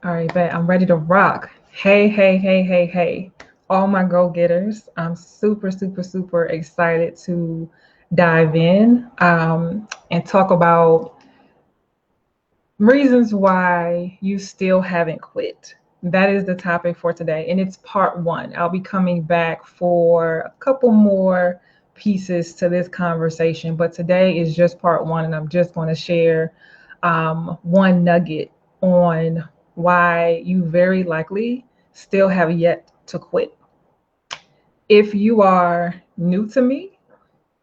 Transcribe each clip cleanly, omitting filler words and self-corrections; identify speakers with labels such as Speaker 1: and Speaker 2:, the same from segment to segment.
Speaker 1: All right, bet I'm ready to rock. Hey, hey, hey, hey, hey. All my go getters. I'm super, super, super excited to dive in and talk about reasons why you still haven't quit. That is the topic for today, and it's part one. I'll be coming back for a couple more pieces to this conversation, but today is just part one, and I'm just going to share one nugget on why you very likely still have yet to quit. If you are new to me,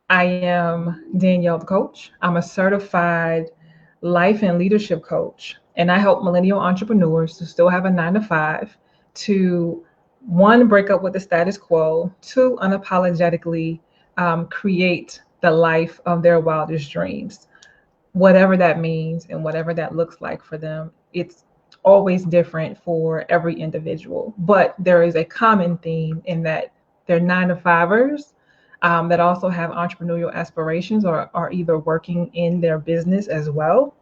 Speaker 1: I am Danielle the coach. I'm a certified life and leadership coach, and I help millennial entrepreneurs who still have a 9 to 5 to one, break up with the status quo, two, unapologetically create the life of their wildest dreams, whatever that means and whatever that looks like for them. It's always different for every individual, but there is a common theme in that they're 9 to 5ers that also have entrepreneurial aspirations or are either working in their business as well.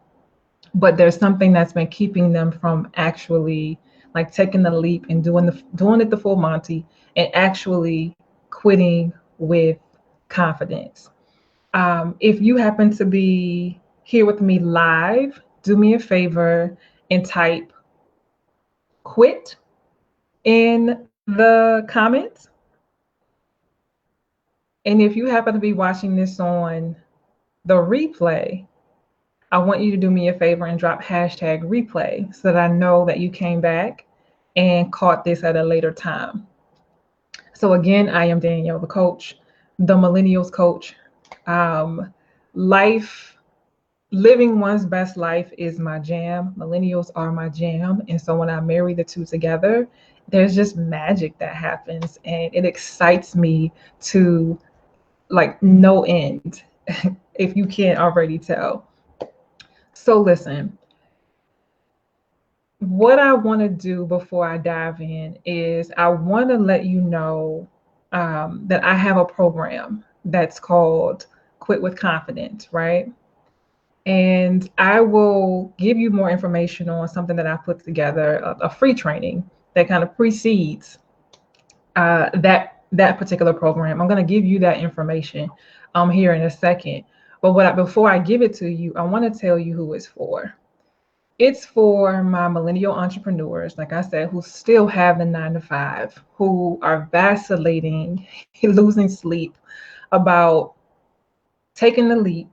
Speaker 1: But there's something that's been keeping them from actually like taking the leap and doing it the full Monty and actually quitting with confidence. If you happen to be here with me live, do me a favor and type quit in the comments. And if you happen to be watching this on the replay, I want you to do me a favor and drop hashtag replay so that I know that you came back and caught this at a later time. So, again, I am Danielle, the coach, the millennials coach. Um, life Living one's best life is my jam. Millennials are my jam. And so when I marry the two together, there's just magic that happens. And it excites me to like no end, if you can't already tell. So listen, what I want to do before I dive in is I want to let you know that I have a program that's called Quit with Confidence, right? And I will give you more information on something that I put together, a free training that kind of precedes that particular program. I'm going to give you that information here in a second. But before I give it to you, I want to tell you who it's for. It's for my millennial entrepreneurs, like I said, who still have the 9 to 5, who are vacillating, losing sleep about taking the leap,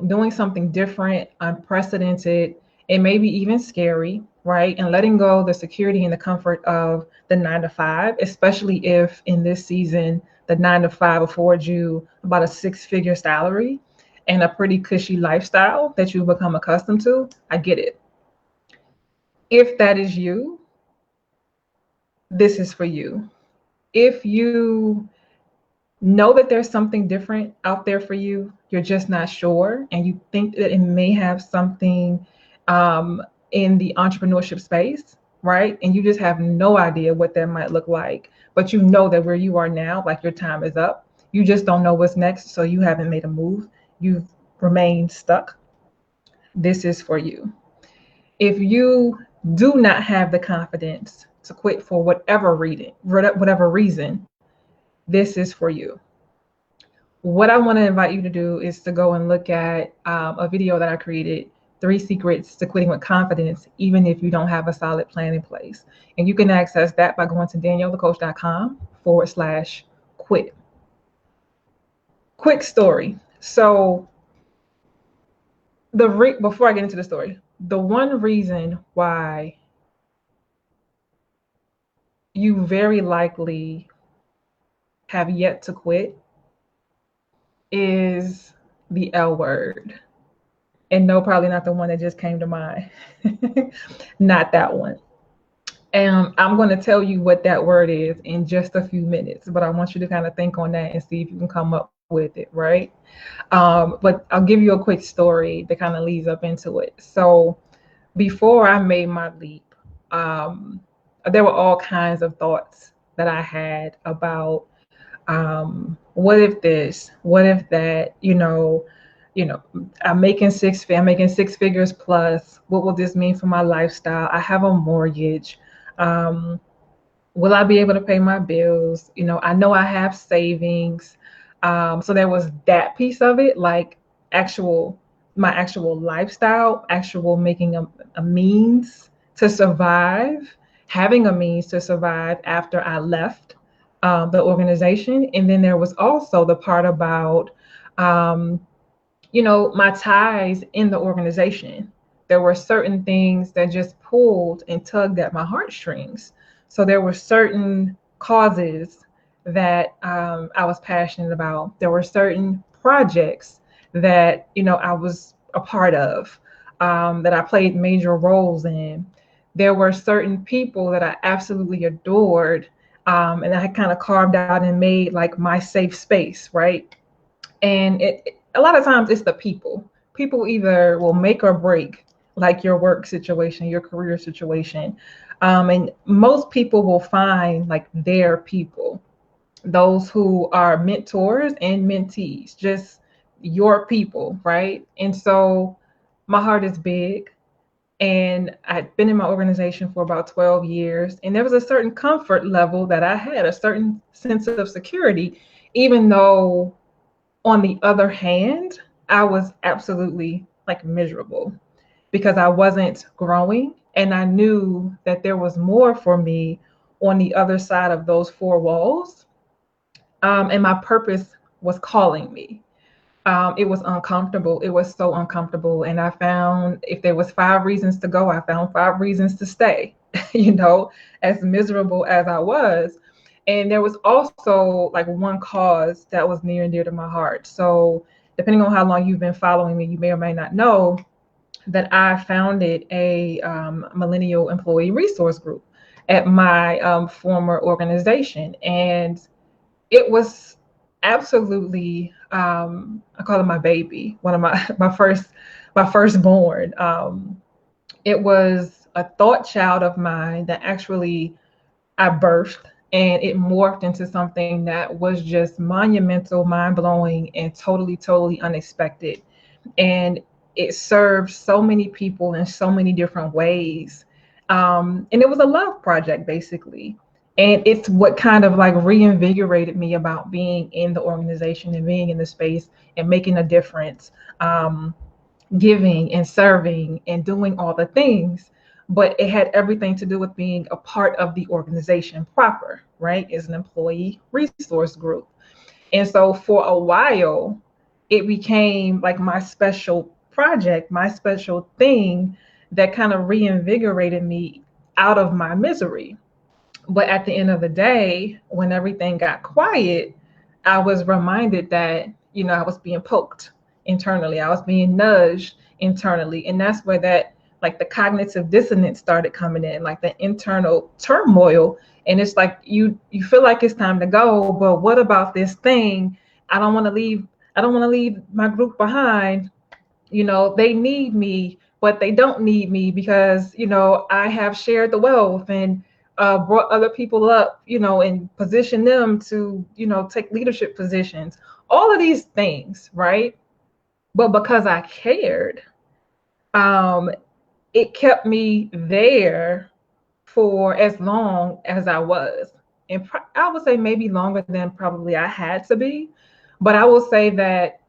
Speaker 1: doing something different, unprecedented, and maybe even scary, right? And letting go the security and the comfort of the 9 to 5, especially if in this season, the 9 to 5 affords you about a 6 figure salary and a pretty cushy lifestyle that you've become accustomed to. I get it. If that is you, this is for you. If you know that there's something different out there for you, you're just not sure, and you think that it may have something in the entrepreneurship space, right? And you just have no idea what that might look like, but you know that where you are now, like your time is up. You just don't know what's next, so you haven't made a move. You've remained stuck. This is for you. If you do not have the confidence to quit for whatever reason, this is for you. What I want to invite you to do is to go and look at a video that I created, 3 Secrets to Quitting with Confidence, even if you don't have a solid plan in place. And you can access that by going to daniellethecoach.com/quit. Quick story. So before I get into the story, the one reason why you very likely have yet to quit is the L word. And no, probably not the one that just came to mind. Not that one. And I'm going to tell you what that word is in just a few minutes, but I want you to kind of think on that and see if you can come up with it, right? But I'll give you a quick story that kind of leads up into it. So before I made my leap, um, there were all kinds of thoughts that I had about what if this, what if that, I'm making I'm making six figures plus. What will this mean for my lifestyle? I have a mortgage. Um, will I be able to pay my bills? I know I have savings. So there was that piece of it, like actual my actual lifestyle, actual making a means to survive, having a means to survive after I left the organization. And then there was also the part about um, my ties in the organization. There were certain things that just pulled and tugged at my heartstrings. So there were certain causes that I was passionate about. There were certain projects that I was a part of, that I played major roles in. There were certain people that I absolutely adored, and I kind of carved out and made like my safe space, right? And a lot of times it's the people. People either will make or break like your work situation, your career situation. And most people will find like their people, those who are mentors and mentees, just your people, right? And so my heart is big. And I'd been in my organization for about 12 years. And there was a certain comfort level that I had, a certain sense of security, even though on the other hand, I was absolutely like miserable because I wasn't growing, and I knew that there was more for me on the other side of those four walls. And my purpose was calling me. It was uncomfortable. It was so uncomfortable. And I found if there was 5 reasons to go, I found 5 reasons to stay, as miserable as I was. And there was also like one cause that was near and dear to my heart. So depending on how long you've been following me, you may or may not know that I founded a millennial employee resource group at my former organization. And it was absolutely, I call it my baby, one of my firstborn. It was a thought child of mine that actually I birthed, and it morphed into something that was just monumental, mind blowing, and totally, totally unexpected. And it served so many people in so many different ways. And it was a love project, basically. And it's what kind of like reinvigorated me about being in the organization and being in the space and making a difference, giving and serving and doing all the things. But it had everything to do with being a part of the organization proper, right? As an employee resource group. And so for a while, it became like my special project, my special thing that kind of reinvigorated me out of my misery. But at the end of the day, when everything got quiet, I was reminded that, I was being poked internally. I was being nudged internally. And that's where that, like the cognitive dissonance started coming in, like the internal turmoil. And it's like you feel like it's time to go, but what about this thing? I don't want to leave, I don't want to leave my group behind. They need me, but they don't need me because, I have shared the wealth and brought other people up, and positioned them to, take leadership positions, all of these things, right? But because I cared, um, it kept me there for as long as I was. And I would say maybe longer than probably I had to be. But I will say that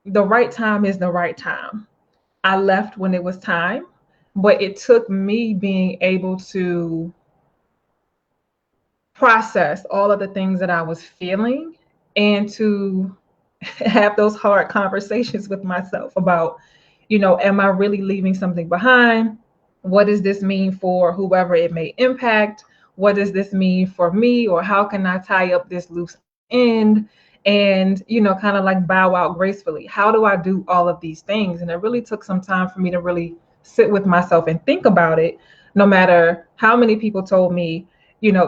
Speaker 1: the right time is the right time. I left when it was time, but it took me being able to process all of the things that I was feeling and to have those hard conversations with myself about, am I really leaving something behind? What does this mean for whoever it may impact? What does this mean for me? Or how can I tie up this loose end and, kind of like bow out gracefully? How do I do all of these things? And it really took some time for me to really sit with myself and think about it, no matter how many people told me,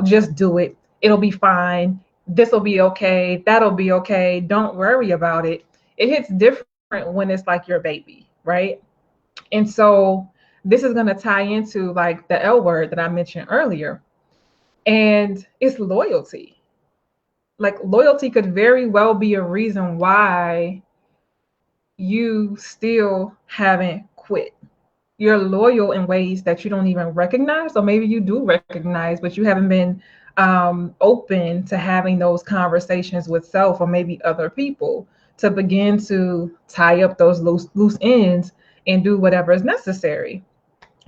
Speaker 1: just do it. It'll be fine. This will be okay. That'll be okay. Don't worry about it. It hits different when it's like your baby, right? And so this is going to tie into like the L word that I mentioned earlier. And it's loyalty. Like loyalty could very well be a reason why you still haven't quit. You're loyal in ways that you don't even recognize, or maybe you do recognize, but you haven't been open to having those conversations with self or maybe other people to begin to tie up those loose ends and do whatever is necessary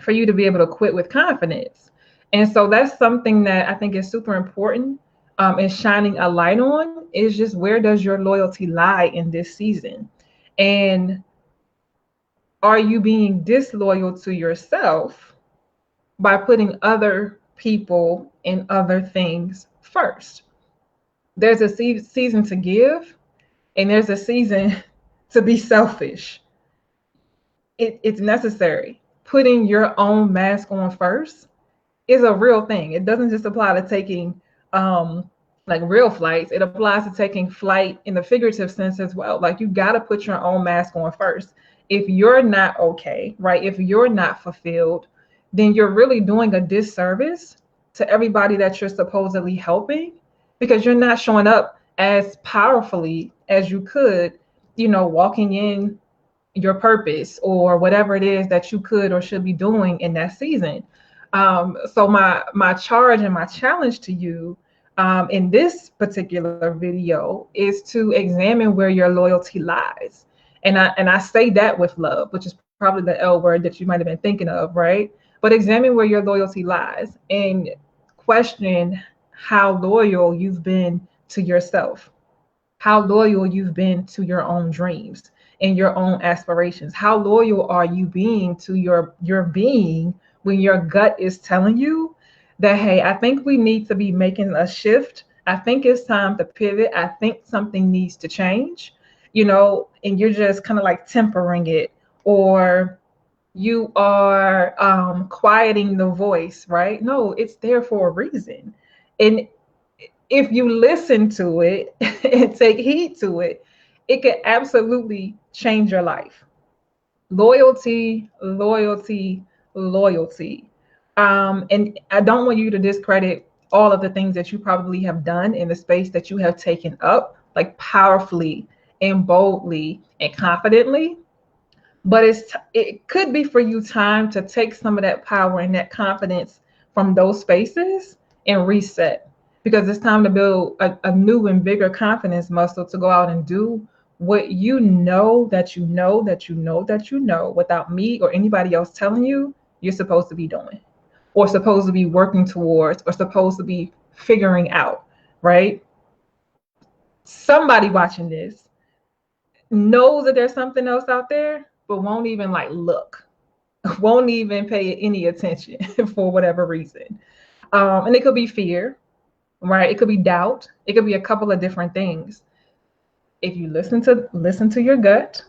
Speaker 1: for you to be able to quit with confidence. And so that's something that I think is super important, and shining a light on is just, where does your loyalty lie in this season? And are you being disloyal to yourself by putting other people and other things first? There's a season to give, and there's a season to be selfish. It's necessary. Putting your own mask on first is a real thing. It doesn't just apply to taking like real flights. It applies to taking flight in the figurative sense as well. Like, you got to put your own mask on first. If you're not okay, right? If you're not fulfilled, then you're really doing a disservice to everybody that you're supposedly helping, because you're not showing up as powerfully as you could, walking in your purpose or whatever it is that you could or should be doing in that season. So my charge and my challenge to you, in this particular video, is to examine where your loyalty lies. And I say that with love, which is probably the L word that you might have been thinking of, right? But examine where your loyalty lies and question how loyal you've been to yourself, how loyal you've been to your own dreams and your own aspirations. How loyal are you being to your being when your gut is telling you that, hey, I think we need to be making a shift. I think it's time to pivot. I think something needs to change, and you're just kind of like tempering it, or you are quieting the voice, right? No, it's there for a reason. And if you listen to it and take heed to it, it can absolutely change your life. Loyalty, loyalty, loyalty. And I don't want you to discredit all of the things that you probably have done in the space that you have taken up, like powerfully and boldly and confidently. But it could be for you time to take some of that power and that confidence from those spaces and reset, because it's time to build a new and bigger confidence muscle to go out and do what you know that you know that you know that you know, without me or anybody else telling you, you're supposed to be doing, or supposed to be working towards, or supposed to be figuring out, right? Somebody watching this knows that there's something else out there, but won't even like look, won't even pay any attention for whatever reason. And it could be fear, right? It could be doubt. It could be a couple of different things. If you listen to your gut,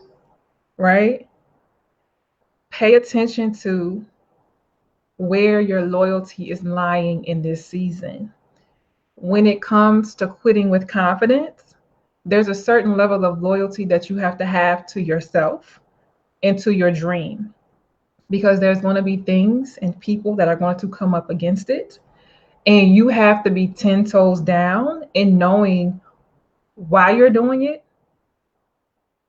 Speaker 1: right? Pay attention to where your loyalty is lying in this season. When it comes to quitting with confidence, there's a certain level of loyalty that you have to yourself and to your dream, because there's going to be things and people that are going to come up against it. And you have to be 10 toes down in knowing why you're doing it,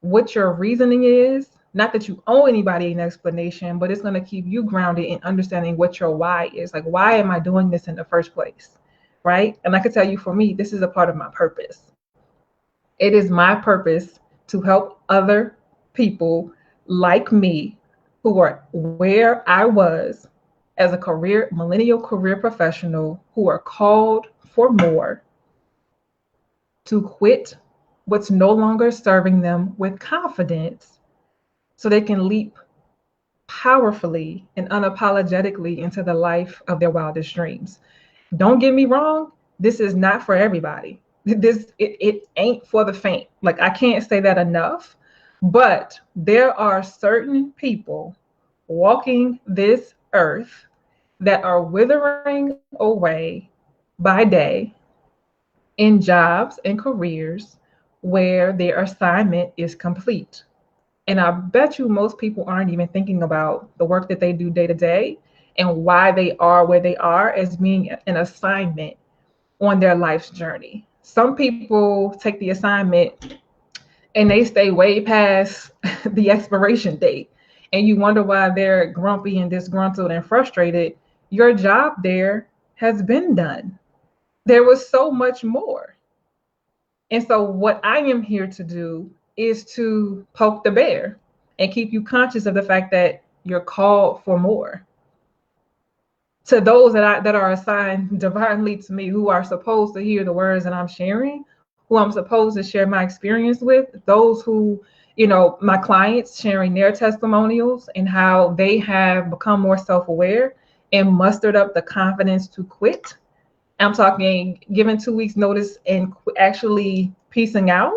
Speaker 1: what your reasoning is. Not that you owe anybody an explanation, but it's going to keep you grounded in understanding what your why is. Like, why am I doing this in the first place? Right? And I can tell you, for me, this is a part of my purpose. It is my purpose to help other people like me who are where I was as a millennial career professional, who are called for more, to quit what's no longer serving them with confidence, so they can leap powerfully and unapologetically into the life of their wildest dreams. Don't get me wrong, this is not for everybody. It ain't for the faint. Like, I can't say that enough, but there are certain people walking this earth that are withering away by day in jobs and careers where their assignment is complete. And I bet you most people aren't even thinking about the work that they do day to day and why they are where they are as being an assignment on their life's journey. Some people take the assignment and they stay way past the expiration date, and you wonder why they're grumpy and disgruntled and frustrated, your job there has been done. There was so much more. And so, what I am here to do is to poke the bear and keep you conscious of the fact that you're called for more. To those that are assigned divinely to me, who are supposed to hear the words that I'm sharing, who I'm supposed to share my experience with, those who, my clients sharing their testimonials and how they have become more self-aware and mustered up the confidence to quit. I'm talking giving 2 weeks notice and actually piecing out,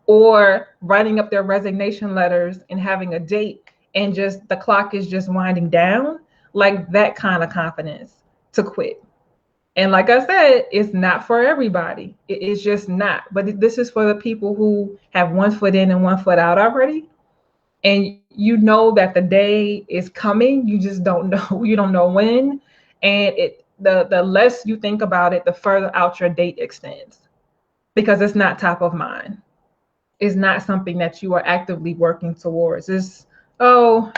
Speaker 1: or writing up their resignation letters and having a date and just the clock is just winding down, like that kind of confidence to quit. And like I said, it's not for everybody. It's just not. But this is for the people who have 1 foot in and 1 foot out already. And you know that the day is coming. You just don't know. You don't know when. And the less you think about it, the further out your date extends, because it's not top of mind. It's not something that you are actively working towards. It's, I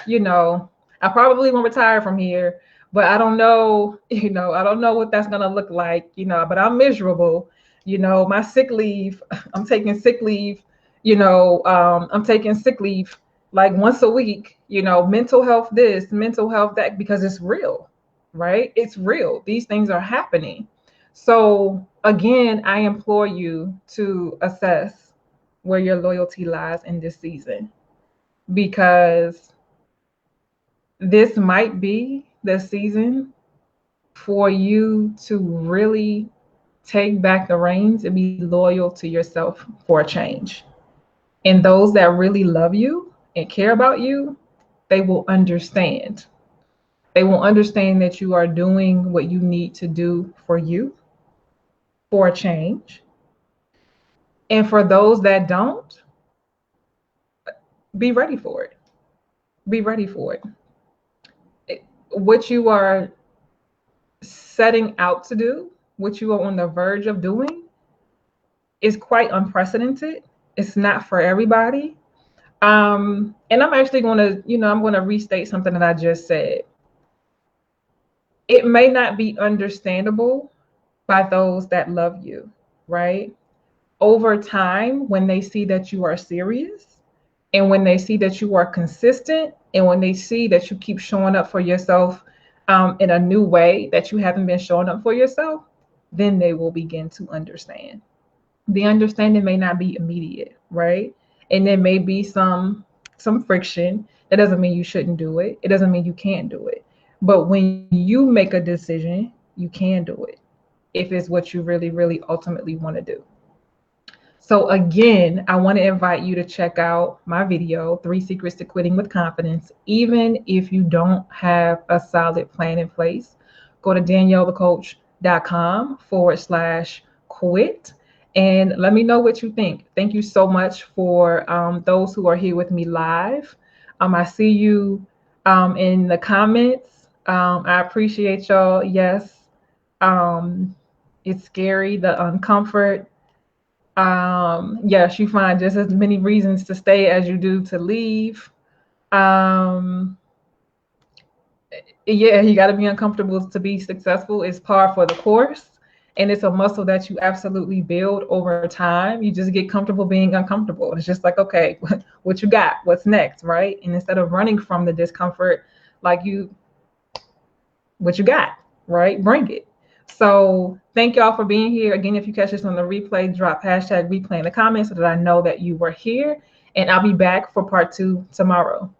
Speaker 1: probably won't retire from here, but I don't know, I don't know what that's going to look like, but I'm miserable. My sick leave, I'm taking sick leave, I'm taking sick leave like once a week, mental health this, mental health that, because it's real, right? It's real. These things are happening. So again, I implore you to assess where your loyalty lies in this season, because this might be the season for you to really take back the reins and be loyal to yourself for a change. And those that really love you and care about you, they will understand. They will understand that you are doing what you need to do for you, for a change. And for those that don't, be ready for it. Be ready for it. What you are setting out to do, what you are on the verge of doing, is quite unprecedented. It's not for everybody. And I'm actually going to, I'm going to restate something that I just said. It may not be understandable by those that love you, right? Over time, when they see that you are serious, and when they see that you are consistent, and when they see that you keep showing up for yourself in a new way that you haven't been showing up for yourself, then they will begin to understand. The understanding may not be immediate, right? And there may be some friction. That doesn't mean you shouldn't do it. It doesn't mean you can't do it. But when you make a decision, you can do it if it's what you really, really ultimately want to do. So again, I want to invite you to check out my video, 3 Secrets to Quitting with Confidence. Even if you don't have a solid plan in place, go to daniellethecoach.com/quit and let me know what you think. Thank you so much for those who are here with me live. I see you in the comments. I appreciate y'all. Yes, it's scary, the uncomfort. Yes, you find just as many reasons to stay as you do to leave. Yeah, you got to be uncomfortable to be successful. It's par for the course, and it's a muscle that you absolutely build over time. You just get comfortable being uncomfortable. It's just like, okay, what you got? What's next, right? And instead of running from the discomfort, what you got, right? Bring it. So thank y'all for being here. Again, if you catch this on the replay, drop #replay in the comments so that I know that you were here. And I'll be back for part 2 tomorrow.